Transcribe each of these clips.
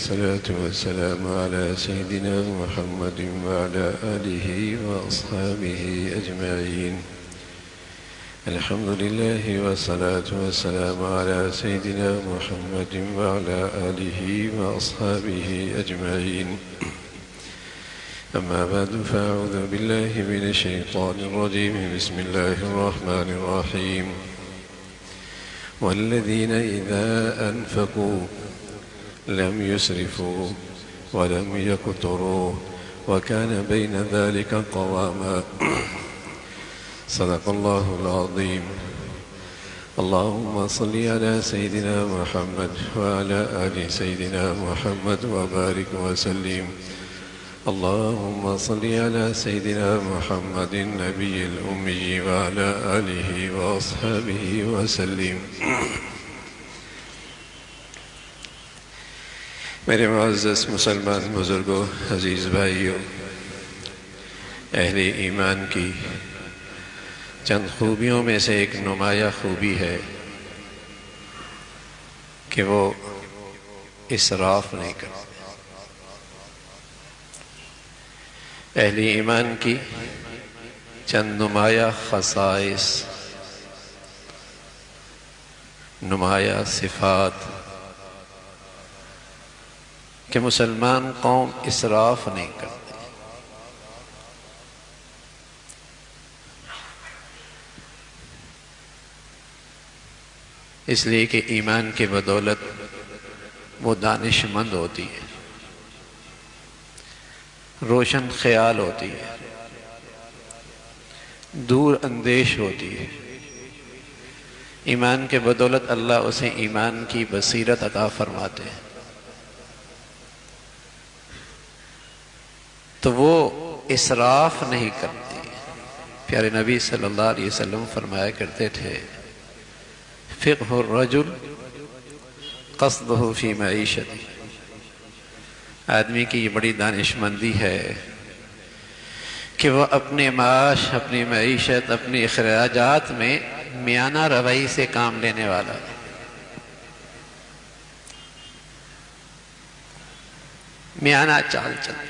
والصلاة والسلام على سيدنا محمد وعلى آله وأصحابه أجمعين. الحمد لله والصلاة والسلام على سيدنا محمد وعلى آله وأصحابه أجمعين. أما بعد فأعوذ بالله من الشيطان الرجيم. بسم الله الرحمن الرحيم. والذين إذا أنفقوا لم يسرفوا ولم يقتروا وكان بين ذلك قواما. صدق الله العظيم. اللهم صل على سيدنا محمد وعلى آل سيدنا محمد وبارك وسلم. اللهم صل على سيدنا محمد النبي الأمي وعلى آله وأصحابه وسلم. میرے معزز مسلمان بزرگوں، عزیز بھائیوں، اہل ایمان کی چند خوبیوں میں سے ایک نمایاں خوبی ہے کہ وہ اسراف نہیں کرتے۔ اہل ایمان کی چند نمایاں خصائص، نمایاں صفات کہ مسلمان قوم اسراف نہیں کرتے۔ اس لیے کہ ایمان کی بدولت وہ دانش مند ہوتی ہے، روشن خیال ہوتی ہے، دور اندیش ہوتی ہے۔ ایمان کے بدولت اللہ اسے ایمان کی بصیرت عطا فرماتے ہیں، تو وہ اسراف نہیں کرتی۔ پیارے نبی صلی اللہ علیہ وسلم فرمایا کرتے تھے، فقہ الرجل قصدہ فی معیشتی۔ آدمی کی یہ بڑی دانش مندی ہے کہ وہ اپنے معاش، اپنی معیشت، اپنی اخراجات میں میانہ روی سے کام لینے والا ہے۔ میانہ چال چلتا۔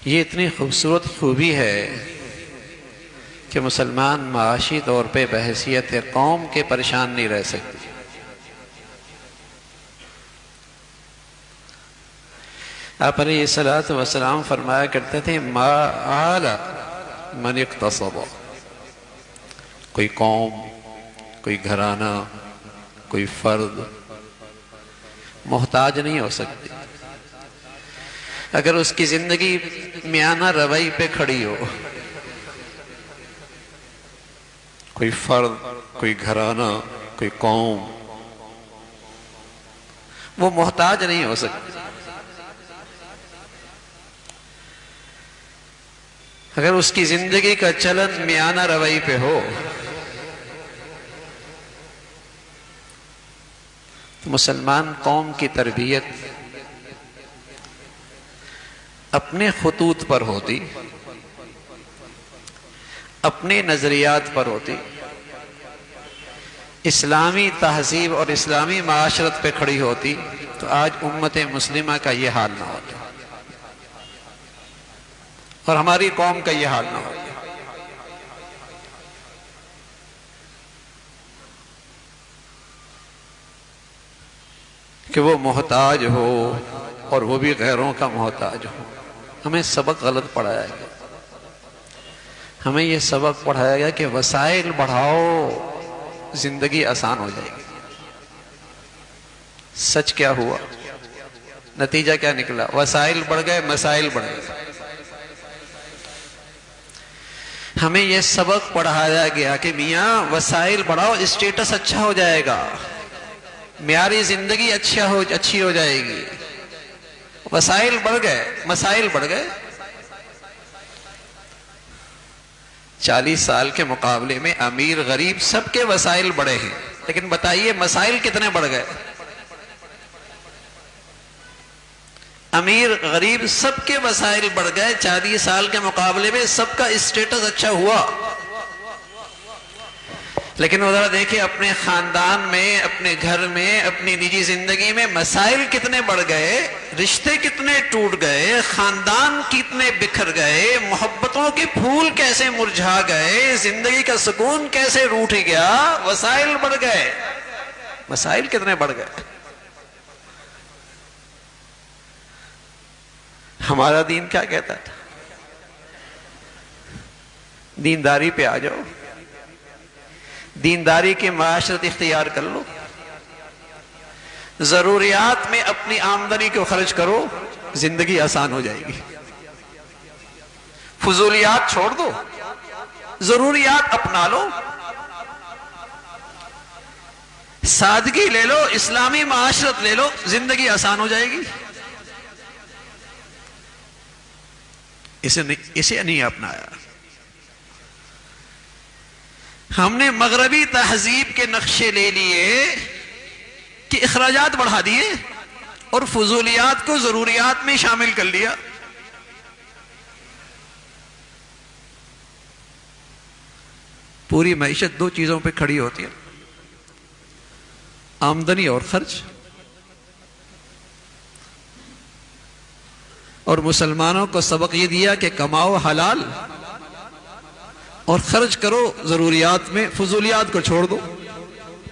یہ اتنی خوبصورت خوبی ہے کہ مسلمان معاشی طور پہ بحیثیت قوم کے پریشان نہیں رہ سکتے۔ آپ علیہ الصلوۃ والسلام فرمایا کرتے تھے، ما آل من اقتصب۔ کوئی قوم، کوئی گھرانہ، کوئی فرد محتاج نہیں ہو سکتی اگر اس کی زندگی میانہ روی پہ کھڑی ہو۔ کوئی فرد، کوئی گھرانہ، کوئی قوم وہ محتاج نہیں ہو سکتی اگر اس کی زندگی کا چلن میانہ روی پہ ہو۔ مسلمان قوم کی تربیت اپنے خطوط پر ہوتی، اپنے نظریات پر ہوتی، اسلامی تہذیب اور اسلامی معاشرت پہ کھڑی ہوتی، تو آج امت مسلمہ کا یہ حال نہ ہوتا اور ہماری قوم کا یہ حال نہ ہوتا۔ کہ وہ محتاج ہو اور وہ بھی غیروں کا محتاج ہو۔ ہمیں سبق غلط پڑھایا گیا۔ ہمیں یہ سبق پڑھایا گیا کہ وسائل بڑھاؤ، زندگی آسان ہو جائے گی۔ سچ کیا ہوا؟ نتیجہ کیا نکلا؟ وسائل بڑھ گئے، مسائل بڑھ گئے۔ ہمیں یہ سبق پڑھایا گیا کہ میاں وسائل بڑھاؤ، اسٹیٹس اچھا ہو جائے گا، معیاری زندگی اچھی ہو جائے گی۔ وسائل بڑھ گئے، مسائل بڑھ گئے۔ 40 سال کے مقابلے میں امیر غریب سب کے وسائل بڑھے ہیں، لیکن بتائیے مسائل کتنے بڑھ گئے؟ امیر غریب سب کے وسائل بڑھ گئے، 40 سال کے مقابلے میں سب کا اسٹیٹس اچھا ہوا، لیکن وہ ذرا دیکھیں اپنے خاندان میں، اپنے گھر میں، اپنی نجی زندگی میں مسائل کتنے بڑھ گئے، رشتے کتنے ٹوٹ گئے، خاندان کتنے بکھر گئے، محبتوں کے پھول کیسے مرجھا گئے، زندگی کا سکون کیسے روٹھ گیا، وسائل بڑھ گئے، مسائل کتنے بڑھ گئے۔ ہمارا دین کیا کہتا تھا؟ دینداری پہ آ جاؤ، دینداری کی معاشرت اختیار کر لو، ضروریات میں اپنی آمدنی کو خرچ کرو، زندگی آسان ہو جائے گی۔ فضولیات چھوڑ دو، ضروریات اپنا لو، سادگی لے لو، اسلامی معاشرت لے لو، زندگی آسان ہو جائے گی۔ اسے نہیں اپنایا۔ ہم نے مغربی تہذیب کے نقشے لے لیے کہ اخراجات بڑھا دیے اور فضولیات کو ضروریات میں شامل کر لیا۔ پوری معیشت دو چیزوں پہ کھڑی ہوتی ہے، آمدنی اور خرچ۔ اور مسلمانوں کو سبق یہ دیا کہ کماؤ حلال اور خرچ کرو ضروریات میں، فضولیات کو چھوڑ دو،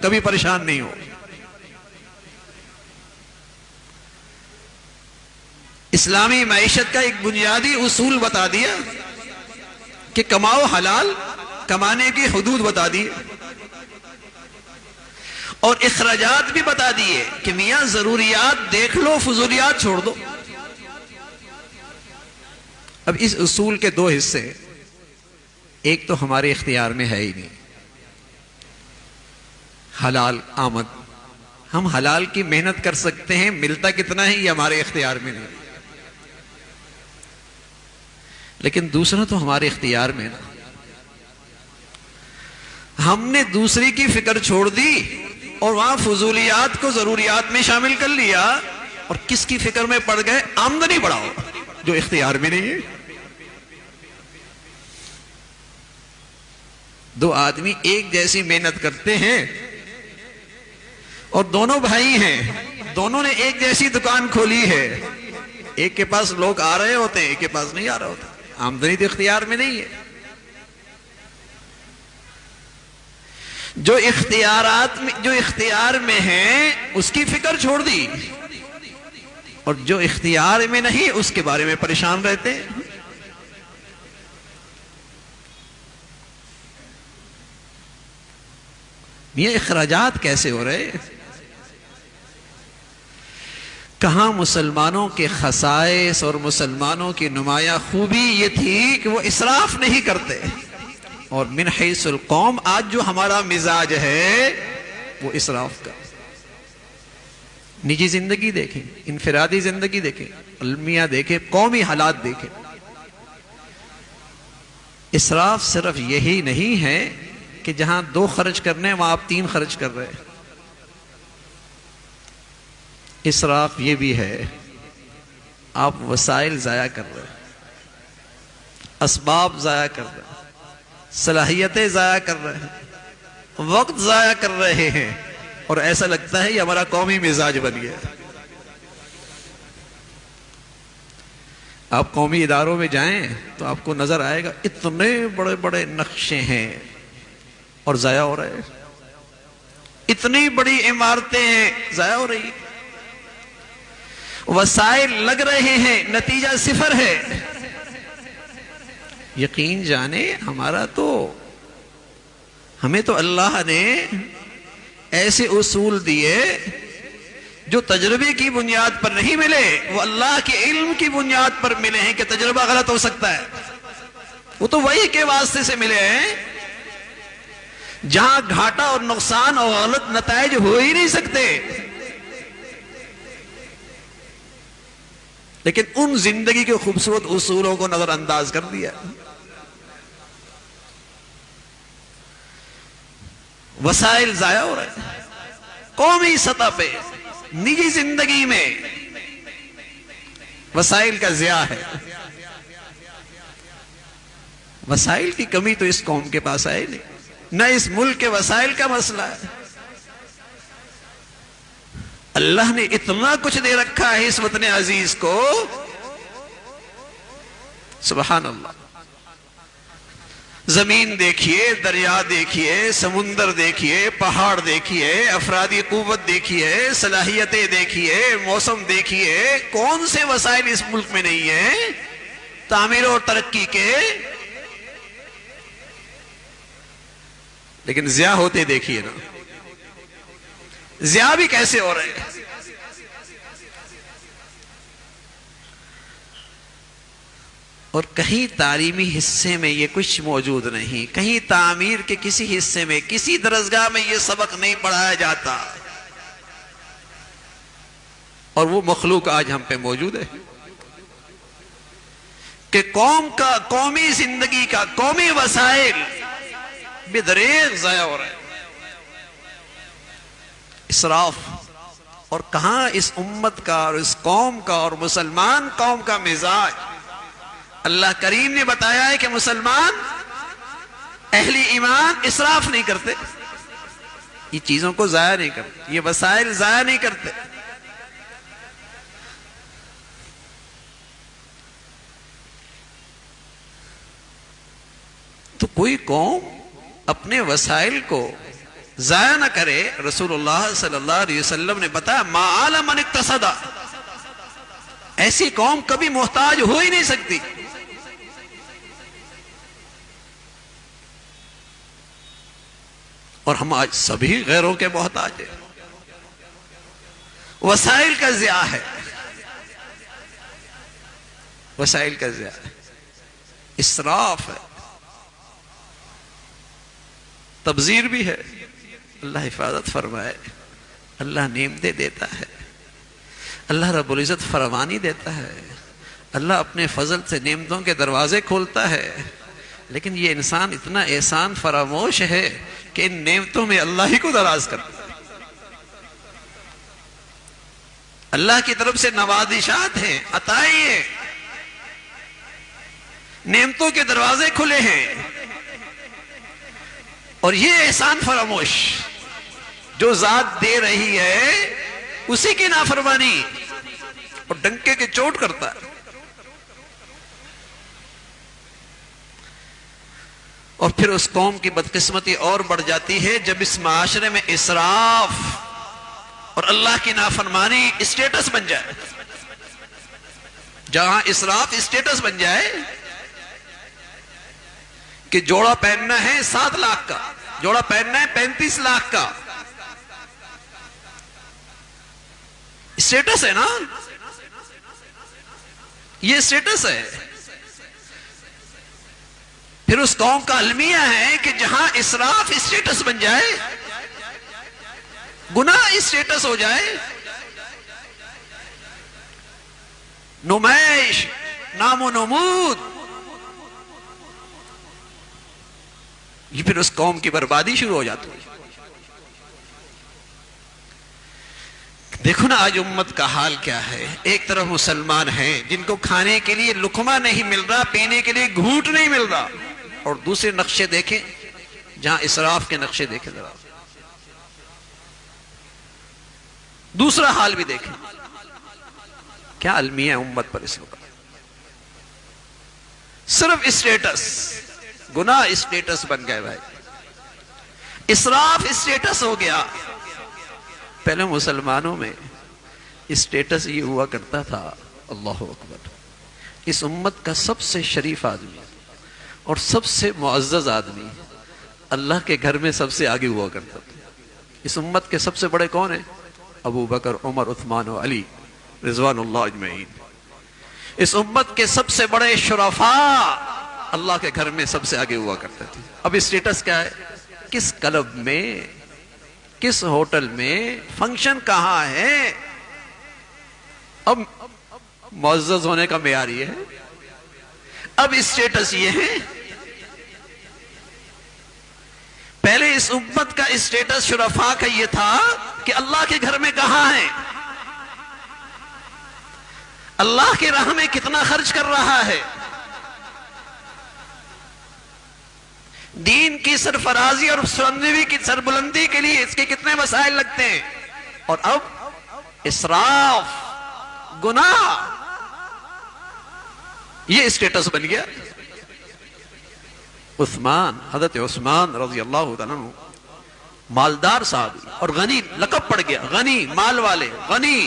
کبھی پریشان نہیں ہو۔ اسلامی معیشت کا ایک بنیادی اصول بتا دیا کہ کماؤ حلال، کمانے کی حدود بتا دی، اور اخراجات بھی بتا دیے کہ میاں ضروریات دیکھ لو، فضولیات چھوڑ دو۔ اب اس اصول کے دو حصے، ایک تو ہمارے اختیار میں ہے ہی نہیں، حلال آمد، ہم حلال کی محنت کر سکتے ہیں، ملتا کتنا ہے یہ ہمارے اختیار میں نہیں۔ لیکن دوسرا تو ہمارے اختیار میں نا، ہم نے دوسری کی فکر چھوڑ دی اور وہاں فضولیات کو ضروریات میں شامل کر لیا، اور کس کی فکر میں پڑ گئے؟ آمدنی بڑھاؤ، جو اختیار میں نہیں ہے۔ دو آدمی ایک جیسی محنت کرتے ہیں اور دونوں بھائی ہیں، دونوں نے ایک جیسی دکان کھولی ہے، ایک کے پاس لوگ آ رہے ہوتے ہیں، ایک کے پاس نہیں آ رہا ہوتا، آمدنی تو اختیار میں نہیں ہے۔ جو اختیار میں ہیں اس کی فکر چھوڑ دی، اور جو اختیار میں نہیں اس کے بارے میں پریشان رہتے ہیں۔ یہ اخراجات کیسے ہو رہے؟ کہاں مسلمانوں کے خصائص اور مسلمانوں کی نمایاں خوبی یہ تھی کہ وہ اسراف نہیں کرتے، اور من حیث القوم آج جو ہمارا مزاج ہے وہ اسراف کا۔ نجی زندگی دیکھیں، انفرادی زندگی دیکھیں، المیہ دیکھیں، قومی حالات دیکھیں۔ اسراف صرف یہی نہیں ہے کہ جہاں 2 خرچ کرنے وہاں آپ 3 خرچ کر رہے ہیں۔ اسراف یہ بھی ہے آپ وسائل ضائع کر رہے ہیں، اسباب ضائع کر رہے ہیں، صلاحیتیں ضائع کر رہے ہیں، وقت ضائع کر رہے ہیں، اور ایسا لگتا ہے یہ ہمارا قومی مزاج بن گیا۔ آپ قومی اداروں میں جائیں تو آپ کو نظر آئے گا اتنے بڑے بڑے نقشے ہیں اور ضائع ہو رہے ہیں، اتنی بڑی عمارتیں ہیں ضائع ہو رہی، وسائل لگ رہے ہیں، نتیجہ صفر ہے۔ یقین جانے ہمیں تو اللہ نے ایسے اصول دیے جو تجربے کی بنیاد پر نہیں ملے، وہ اللہ کے علم کی بنیاد پر ملے ہیں کہ تجربہ غلط ہو سکتا ہے، وہ تو وحی کے واسطے سے ملے ہیں جہاں گھاٹا اور نقصان اور غلط نتائج ہو ہی نہیں سکتے۔ لیکن ان زندگی کے خوبصورت اصولوں کو نظر انداز کر دیا۔ وسائل ضائع ہو رہے ہیں قومی سطح پہ، نجی زندگی میں وسائل کا ضیاع ہے۔ وسائل کی کمی تو اس قوم کے پاس ہے نہیں، نہ اس ملک کے وسائل کا مسئلہ ہے. اللہ نے اتنا کچھ دے رکھا ہے اس وطن عزیز کو، سبحان اللہ. زمین دیکھیے، دریا دیکھیے، سمندر دیکھیے، پہاڑ دیکھیے، افرادی قوت دیکھیے، صلاحیتیں دیکھیے، موسم دیکھیے. کون سے وسائل اس ملک میں نہیں ہیں تعمیر اور ترقی کے؟ لیکن ضیاء ہوتے دیکھیے نا، ضیاء بھی کیسے ہو رہے ہیں. اور کہیں تعلیمی حصے میں یہ کچھ موجود نہیں، کہیں تعمیر کے کسی حصے میں، کسی درسگاہ میں یہ سبق نہیں پڑھایا جاتا. اور وہ مخلوق آج ہم پہ موجود ہے کہ قوم کا، قومی زندگی کا، قومی وسائل بدریغ ضائع ہو رہے ہیں. اسراف. اور کہاں اس امت کا اور اس قوم کا اور مسلمان قوم کا مزاج. اللہ کریم نے بتایا ہے کہ مسلمان اہل ایمان اسراف نہیں کرتے، یہ چیزوں کو ضائع نہیں کرتے، یہ وسائل ضائع نہیں کرتے. تو کوئی قوم اپنے وسائل کو ضائع نہ کرے. رسول اللہ صلی اللہ علیہ وسلم نے بتایا ما آل من اقتصد، ایسی قوم کبھی محتاج ہو ہی نہیں سکتی. اور ہم آج سبھی غیروں کے محتاج ہیں. وسائل کا ضیاع ہے، وسائل کا ضیاع ہے، اسراف ہے، تبذیر بھی ہے. اللہ حفاظت فرمائے. اللہ نعمتیں دیتا ہے، اللہ رب العزت فراوانی دیتا ہے، اللہ اپنے فضل سے نعمتوں کے دروازے کھولتا ہے. لیکن یہ انسان اتنا احسان فراموش ہے کہ ان نعمتوں میں اللہ ہی کو ناراض کرتا ہے. اللہ کی طرف سے نوازشات ہیں، عطائیں ہیں، نعمتوں کے دروازے کھلے ہیں، اور یہ احسان فراموش جو ذات دے رہی ہے اسی کی نافرمانی اور ڈنکے کے چوٹ کرتا ہے. اور پھر اس قوم کی بدقسمتی اور بڑھ جاتی ہے جب اس معاشرے میں اسراف اور اللہ کی نافرمانی اسٹیٹس بن جائے. جہاں اسراف اسٹیٹس بن جائے کہ جوڑا پہننا ہے 7 لاکھ کا، جوڑا پہننا ہے 35 لاکھ کا، اسٹیٹس ہے نا، یہ اسٹیٹس ہے. پھر اس قوم کا المیہ ہے کہ جہاں اسراف اسٹیٹس بن جائے، گناہ اسٹیٹس ہو جائے، نمائش، نام و نمود، یہ پھر اس قوم کی بربادی شروع ہو جاتی ہے. دیکھو نا آج امت کا حال کیا ہے. ایک طرف مسلمان ہیں جن کو کھانے کے لیے لقمہ نہیں مل رہا، پینے کے لیے گھونٹ نہیں مل رہا، اور دوسرے نقشے دیکھیں جہاں اسراف کے نقشے دیکھیں، ذرا دوسرا حال بھی دیکھیں. کیا المیہ امت پر اس وقت؟ صرف اسٹیٹس، گناہ اسٹیٹس بن گئے بھائی، اسراف اسٹیٹس ہو گیا. پہلے مسلمانوں میں اسٹیٹس یہ ہوا کرتا تھا، اللہ اکبر، اس امت کا سب سے شریف آدمی اور سب سے معزز آدمی اللہ کے گھر میں سب سے آگے ہوا کرتا تھا. اس امت کے سب سے بڑے کون ہیں؟ ابو بکر، عمر، عثمان و علی رضوان اللہ اجمعین. اس امت کے سب سے بڑے شرفاء اللہ کے گھر میں سب سے آگے ہوا کرتے تھے. اب اسٹیٹس کیا ہے؟ کس کلب میں، کس ہوٹل میں، فنکشن کہاں ہے؟ اب معزز ہونے کا معیار یہ ہے، اب اسٹیٹس یہ ہے. پہلے اس امت کا اسٹیٹس شرفاء کا یہ تھا کہ اللہ کے گھر میں کہاں ہے، اللہ کی راہ میں کتنا خرچ کر رہا ہے. دین کی سرفرازی اور سرنوی کی سربلندی کے لیے اس کے کتنے وسائل لگتے ہیں، اور اب اسراف، گناہ، یہ اسٹیٹس بن گیا۔ عثمان، حضرت عثمان رضی اللہ تعالیٰ عنہ مالدار صاحب اور غنی، لقب پڑ گیا غنی، مال والے، غنی،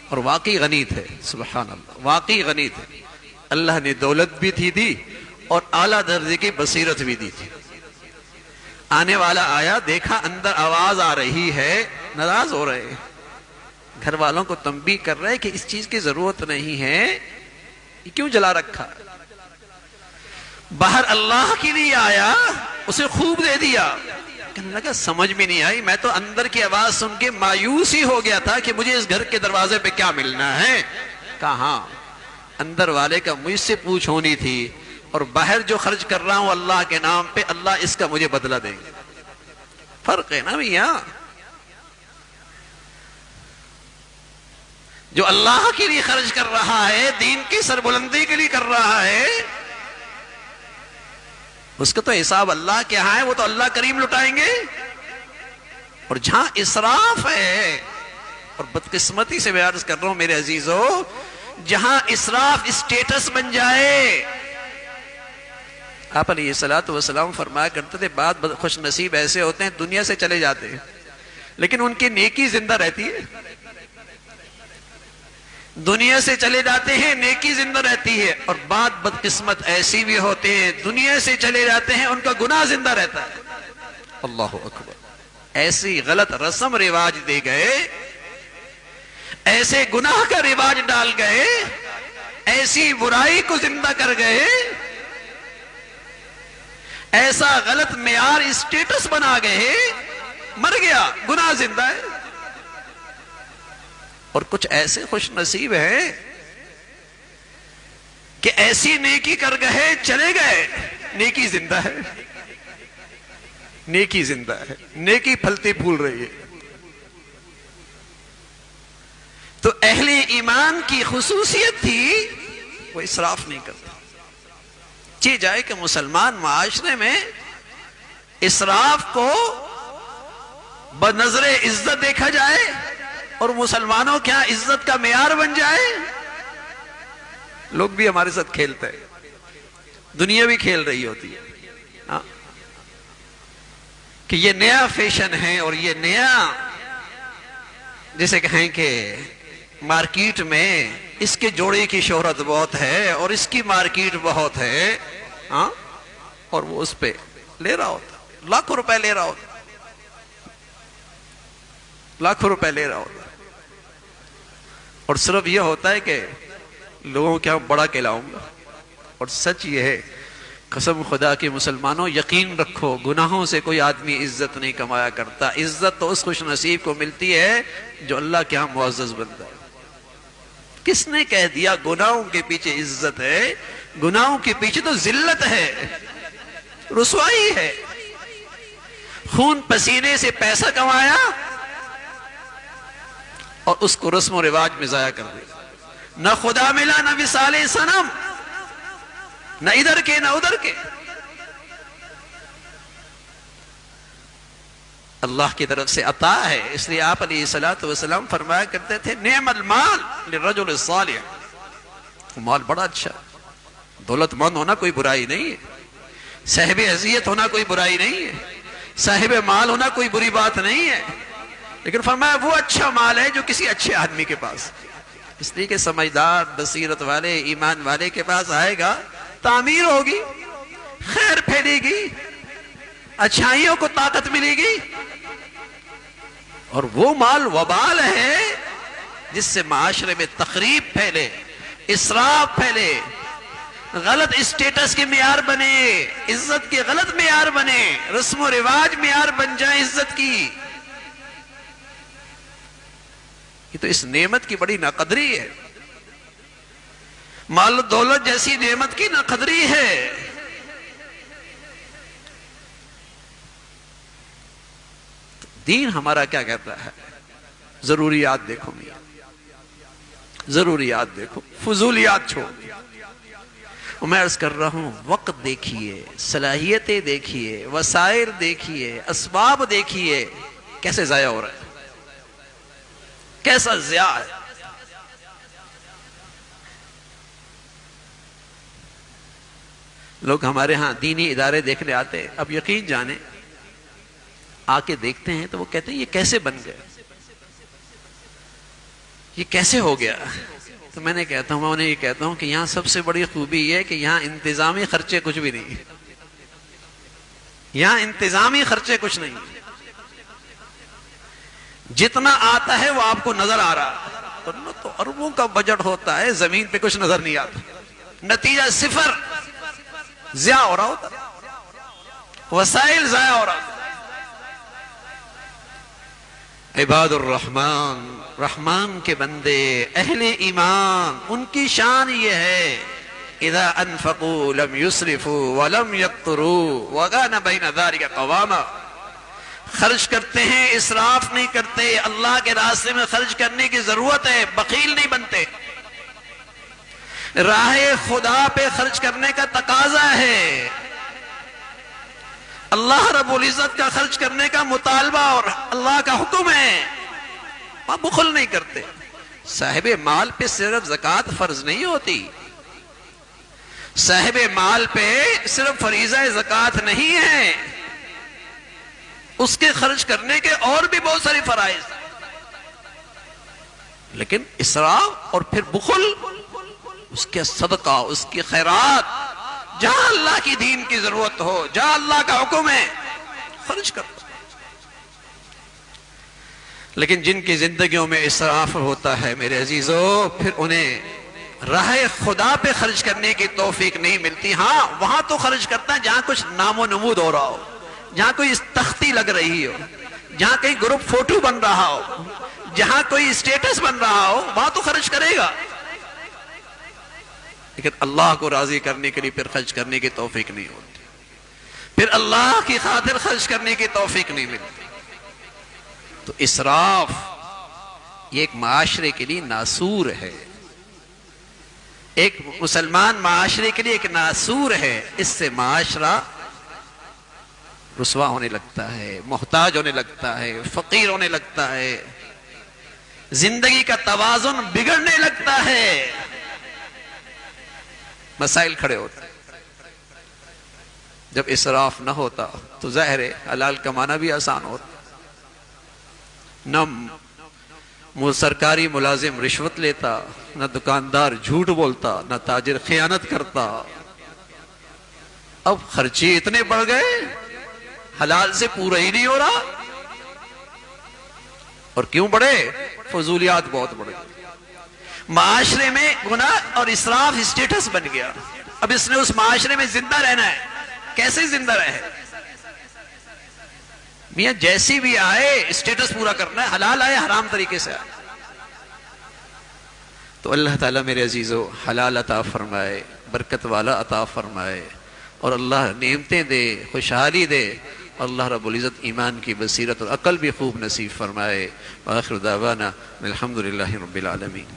اور واقعی غنی تھے، سبحان اللہ، واقعی غنی تھے۔ اللہ نے دولت بھی دی اور اعلیٰ درجے کی بصیرت بھی دی تھی۔ آنے والا آیا، دیکھا اندر آواز آ رہی ہے، ناراض ہو رہے ہیں، گھر والوں کو تنبیہ کر رہے کہ اس چیز کی ضرورت نہیں ہے، یہ کیوں جلا رکھا؟ باہر اللہ کے لیے آیا، اسے خوب دے دیا، کہنے لگا سمجھ میں نہیں آئی، میں تو اندر کی آواز سن کے مایوس ہی ہو گیا تھا کہ مجھے اس گھر کے دروازے پہ کیا ملنا ہے۔ کہاں اندر والے کا مجھ سے پوچھ ہونی تھی، اور باہر جو خرچ کر رہا ہوں اللہ کے نام پہ، اللہ اس کا مجھے بدلہ دیں گے۔ فرق ہے نا بھیا، جو اللہ کے لیے خرچ کر رہا ہے، دین کی سربلندی کے لیے کر رہا ہے، اس کا تو حساب اللہ کے ہاں ہے، وہ تو اللہ کریم لٹائیں گے۔ اور جہاں اسراف ہے، اور بدقسمتی سے میں عرض کر رہا ہوں میرے عزیزو، جہاں اسراف اسٹیٹس بن جائے، آپ علیہ الصلوۃ والسلام فرمایا کرتے تھے بعض خوش نصیب ایسے ہوتے ہیں دنیا سے چلے جاتے ہیں لیکن ان کی نیکی زندہ رہتی ہے، دنیا سے چلے جاتے ہیں نیکی زندہ رہتی ہے، اور بعض بدقسمت ایسی بھی ہوتے ہیں دنیا سے چلے جاتے ہیں ان کا گناہ زندہ رہتا ہے۔ اللہ اکبر، ایسی غلط رسم رواج دے گئے، ایسے گناہ کا رواج ڈال گئے، ایسی برائی کو زندہ کر گئے، ایسا غلط معیار اسٹیٹس بنا گئے، مر گیا، گناہ زندہ ہے۔ اور کچھ ایسے خوش نصیب ہیں کہ ایسی نیکی کر گئے، چلے گئے، نیکی زندہ ہے، نیکی زندہ ہے، نیکی پھلتی پھول رہی ہے۔ تو اہل ایمان کی خصوصیت تھی وہ اسراف نہیں کرتا۔ چی جائے کہ مسلمان معاشرے میں اسراف کو بنظر عزت دیکھا جائے اور مسلمانوں کیا عزت کا معیار بن جائے، لوگ بھی ہمارے ساتھ کھیلتے ہیں، دنیا بھی کھیل رہی ہوتی ہے کہ یہ نیا فیشن ہے، اور یہ نیا جیسے کہیں کہ مارکیٹ میں اس کے جوڑے کی شہرت بہت ہے اور اس کی مارکیٹ بہت ہے، اور وہ اس پہ لے رہا ہوتا، لاکھوں روپے لے رہا ہوتا، لاکھوں روپے لے رہا ہوتا، اور صرف یہ ہوتا ہے کہ لوگوں کے یہاں بڑا کہلاؤں گا۔ اور سچ یہ ہے، قسم خدا کے مسلمانوں یقین رکھو، گناہوں سے کوئی آدمی عزت نہیں کمایا کرتا، عزت تو اس خوش نصیب کو ملتی ہے جو اللہ کے ہاں معزز بنتا ہے۔ کس نے کہہ دیا گناہوں کے پیچھے عزت ہے؟ گناہوں کے پیچھے تو ذلت ہے، رسوائی ہے۔ خون پسینے سے پیسہ کمایا اور اس کو رسم و رواج میں ضائع کر دیا، نہ خدا ملا، نہ مثال صنم، نہ ادھر کے نہ ادھر کے۔ اللہ کی طرف سے عطا ہے، اس لیے آپ علیہ الصلوۃ والسلام فرمایا کرتے تھے نعم المال للرجل الصالح، مال بڑا اچھا، دولت مند ہونا کوئی برائی نہیں ہے، صاحب حیثیت ہونا کوئی برائی نہیں ہے، صاحب مال ہونا کوئی بری بات نہیں ہے، لیکن فرمایا وہ اچھا مال ہے جو کسی اچھے آدمی کے پاس، اس لیے کہ سمجھدار بصیرت والے ایمان والے کے پاس آئے گا، تعمیر ہوگی، خیر پھیلے گی، اچھائیوں کو طاقت ملے گی، اور وہ مال وبال ہے جس سے معاشرے میں تخریب پھیلے، اسراف پھیلے، غلط اسٹیٹس کے معیار بنے، عزت کے غلط معیار بنے، رسم و رواج معیار بن جائے عزت کی۔ یہ تو اس نعمت کی بڑی ناقدری ہے، مال و دولت جیسی نعمت کی ناقدری ہے۔ دین ہمارا کیا کہتا ہے؟ ضروریات دیکھو میاں، ضروریات دیکھو، فضولیات چھوڑ، میں عرض کر رہا ہوں، وقت دیکھیے، صلاحیتیں دیکھیے، وسائل دیکھیے، اسباب دیکھیے، کیسے ضائع ہو رہا ہے، کیسا ضیاع ہے۔ لوگ ہمارے ہاں دینی ادارے دیکھنے آتے ہیں، اب یقین جانیں آ کے دیکھتے ہیں تو وہ کہتے ہیں یہ کیسے بن گئے، یہ کیسے ہو گیا؟ تو میں نے کہتا ہوں، میں انہیں یہ کہتا ہوں کہ یہاں سب سے بڑی خوبی یہ ہے کہ یہاں انتظامی خرچے کچھ بھی نہیں، یہاں انتظامی خرچے کچھ نہیں، جتنا آتا ہے وہ آپ کو نظر آ رہا، ورنہ تو اربوں کا بجٹ ہوتا ہے، زمین پہ کچھ نظر نہیں آتا، نتیجہ صفر، ضیاع ہو رہا ہوتا، وسائل ضائع ہو رہا۔ عباد الرحمن، رحمان کے بندے، اہل ایمان، ان کی شان یہ ہے اذا انفقوا لم يسرفوا ولم يقتروا وكان بين ذلك قواما، خرچ کرتے ہیں، اسراف نہیں کرتے، اللہ کے راستے میں خرچ کرنے کی ضرورت ہے، بخیل نہیں بنتے، راہ خدا پہ خرچ کرنے کا تقاضا ہے، اللہ رب العزت کا خرچ کرنے کا مطالبہ اور اللہ کا حکم ہے، وہاں بخل نہیں کرتے۔ صاحب مال پہ صرف زکوٰۃ فرض نہیں ہوتی، صاحب مال پہ صرف فریضہ زکوٰۃ نہیں ہے، اس کے خرچ کرنے کے اور بھی بہت ساری فرائض، لیکن اسراف اور پھر بخل، اس کے صدقہ، اس کی خیرات، جہاں اللہ کی دین کی ضرورت ہو، جہاں اللہ کا حکم ہے، خرچ کرتا۔ لیکن جن کی زندگیوں میں اسراف ہوتا ہے میرے عزیزو، پھر انہیں راہ خدا پہ خرچ کرنے کی توفیق نہیں ملتی۔ ہاں وہاں تو خرچ کرتا ہے جہاں کچھ نام و نمود ہو رہا ہو، جہاں کوئی تختی لگ رہی ہو، جہاں کہیں گروپ فوٹو بن رہا ہو، جہاں کوئی اسٹیٹس بن رہا ہو، وہاں تو خرچ کرے گا، لیکن اللہ کو راضی کرنے کے لیے پھر خرچ کرنے کی توفیق نہیں ہوتی، پھر اللہ کی خاطر خرچ کرنے کی توفیق نہیں ملتی۔ تو اسراف یہ ایک معاشرے کے لیے ناسور ہے، ایک مسلمان معاشرے کے لیے ایک ناسور ہے، اس سے معاشرہ رسوا ہونے لگتا ہے، محتاج ہونے لگتا ہے، فقیر ہونے لگتا ہے، زندگی کا توازن بگڑنے لگتا ہے، مسائل کھڑے ہوتے ہیں۔ جب اسراف نہ ہوتا تو ظاہر ہے حلال کمانا بھی آسان ہوتا، نہ سرکاری ملازم رشوت لیتا، نہ دکاندار جھوٹ بولتا، نہ تاجر خیانت کرتا۔ اب خرچے اتنے بڑھ گئے، حلال سے پورا ہی نہیں ہو رہا، اور کیوں بڑھے؟ فضولیات بہت بڑھ گئی، معاشرے میں گناہ اور اسراف اسٹیٹس بن گیا۔ اب اس نے اس معاشرے میں زندہ رہنا ہے، کیسے زندہ رہے؟ میاں جیسی بھی آئے اسٹیٹس پورا کرنا ہے، حلال آئے حرام طریقے سے آئے۔ تو اللہ تعالیٰ میرے عزیزو حلال عطا فرمائے، برکت والا عطا فرمائے، اور اللہ نعمتیں دے، خوشحالی دے، اللہ رب العزت ایمان کی بصیرت اور عقل بھی خوب نصیب فرمائے۔ وآخر دعوانا الحمدللہ رب العالمین۔